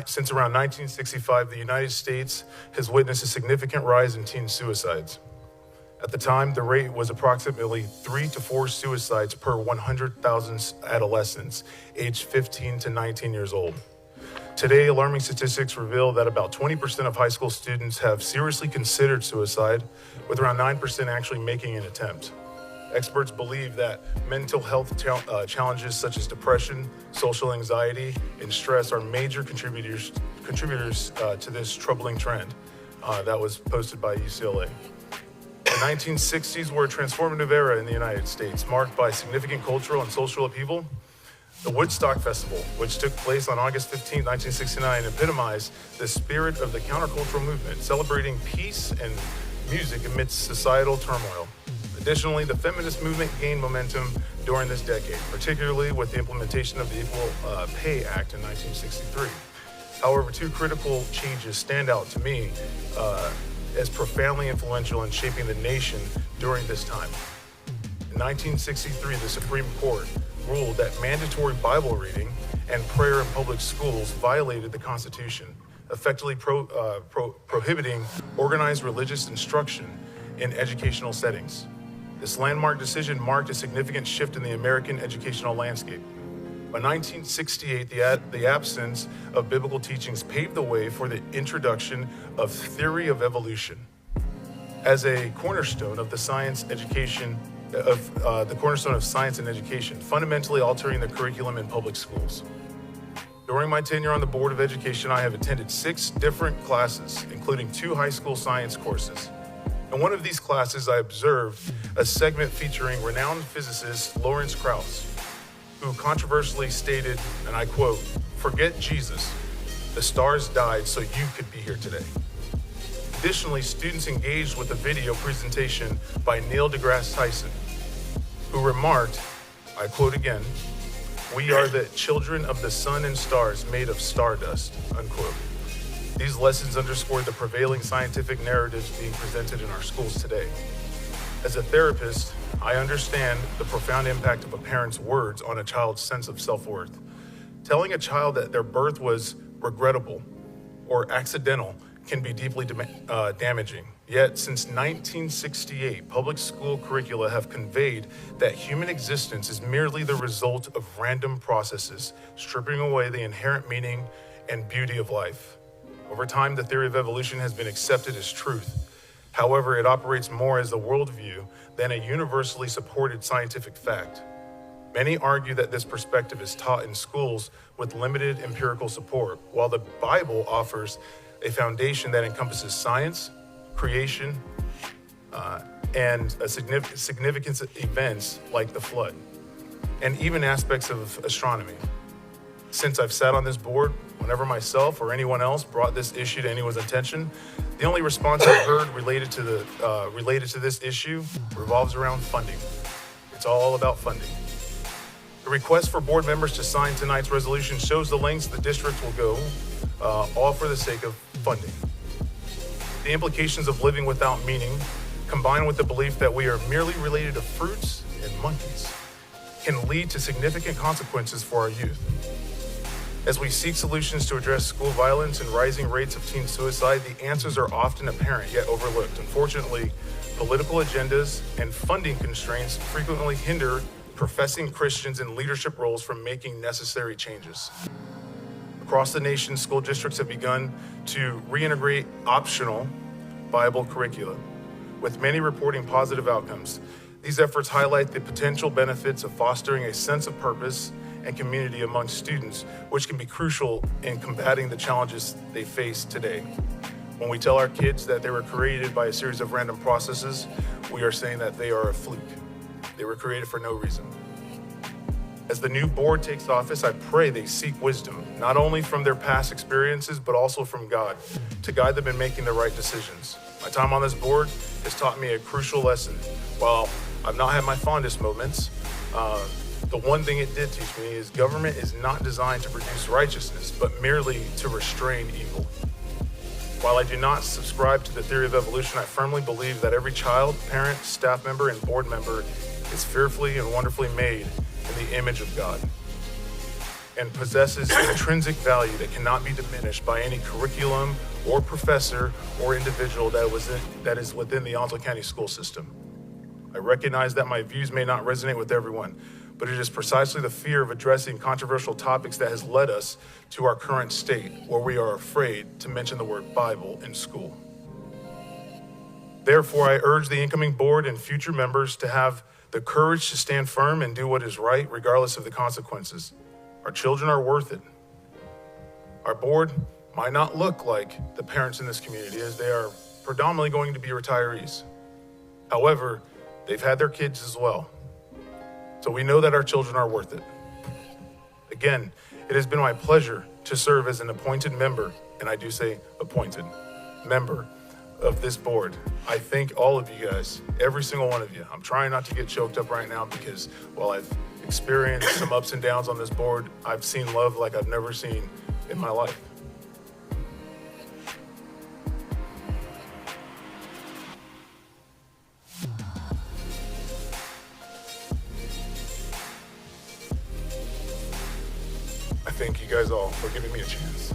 Since around 1965, the United States has witnessed a significant rise in teen suicides. At the time, the rate was approximately 3 to 4 suicides per 100,000 adolescents aged 15 to 19 years old. Today, alarming statistics reveal that about 20% of high school students have seriously considered suicide, with around 9% actually making an attempt. Experts believe that mental health challenges such as depression, social anxiety, and stress are major contributors to this troubling trend that was posted by UCLA. The 1960s were a transformative era in the United States, marked by significant cultural and social upheaval. The Woodstock Festival, which took place on August 15, 1969, epitomized the spirit of the countercultural movement, celebrating peace and music amidst societal turmoil. Additionally, the feminist movement gained momentum during this decade, particularly with the implementation of the Equal Pay Act in 1963. However, two critical changes stand out to me as profoundly influential in shaping the nation during this time. In 1963, the Supreme Court ruled that mandatory Bible reading and prayer in public schools violated the Constitution, effectively prohibiting organized religious instruction in educational settings. This landmark decision marked a significant shift in the American educational landscape. By 1968, the absence of biblical teachings paved the way for the introduction of theory of evolution as a cornerstone of science and education, fundamentally altering the curriculum in public schools. During my tenure on the Board of Education, I have attended 6 different classes, including 2 high school science courses. In one of these classes, I observed a segment featuring renowned physicist Lawrence Krauss, who controversially stated, and I quote, "Forget Jesus. The stars died so you could be here today." Additionally, students engaged with a video presentation by Neil deGrasse Tyson, who remarked, I quote again, "We are the children of the sun and stars made of stardust," unquote. These lessons underscore the prevailing scientific narratives being presented in our schools today. As a therapist, I understand the profound impact of a parent's words on a child's sense of self-worth. Telling a child that their birth was regrettable or accidental can be deeply damaging. Yet, since 1968, public school curricula have conveyed that human existence is merely the result of random processes, stripping away the inherent meaning and beauty of life. Over time, the theory of evolution has been accepted as truth. However, it operates more as a worldview than a universally supported scientific fact. Many argue that this perspective is taught in schools with limited empirical support, while the Bible offers a foundation that encompasses science, creation, and significant events like the flood, and even aspects of astronomy. Since I've sat on this board, whenever myself or anyone else brought this issue to anyone's attention, the only response I've heard related to this issue revolves around funding. It's all about funding. The request for board members to sign tonight's resolution shows the lengths the district will go, all for the sake of funding. The implications of living without meaning, combined with the belief that we are merely related to fruits and monkeys, can lead to significant consequences for our youth. As we seek solutions to address school violence and rising rates of teen suicide, the answers are often apparent yet overlooked. Unfortunately, political agendas and funding constraints frequently hinder professing Christians in leadership roles from making necessary changes. Across the nation, school districts have begun to reintegrate optional Bible curricula, with many reporting positive outcomes. These efforts highlight the potential benefits of fostering a sense of purpose and community among students, which can be crucial in combating the challenges they face today. When we tell our kids that they were created by a series of random processes, we are saying that they are a fluke. They were created for no reason. As the new board takes office, I pray they seek wisdom, not only from their past experiences, but also from God, to guide them in making the right decisions. My time on this board has taught me a crucial lesson. While I've not had my fondest moments, the one thing it did teach me is government is not designed to produce righteousness, but merely to restrain evil. While I do not subscribe to the theory of evolution, I firmly believe that every child, parent, staff member, and board member is fearfully and wonderfully made in the image of God. and possesses intrinsic value that cannot be diminished by any curriculum or professor or individual that is within the Onslow County school system. I recognize that my views may not resonate with everyone, but it is precisely the fear of addressing controversial topics that has led us to our current state, where we are afraid to mention the word Bible in school. Therefore, I urge the incoming board and future members to have the courage to stand firm and do what is right, regardless of the consequences. Our children are worth it. Our board might not look like the parents in this community, as they are predominantly going to be retirees. However, they've had their kids as well. So we know that our children are worth it. Again, it has been my pleasure to serve as an appointed member, and I do say appointed member of this board. I thank all of you guys, every single one of you. I'm trying not to get choked up right now because while I've experienced some ups and downs on this board, I've seen love like I've never seen in my life. I thank you guys all for giving me a chance.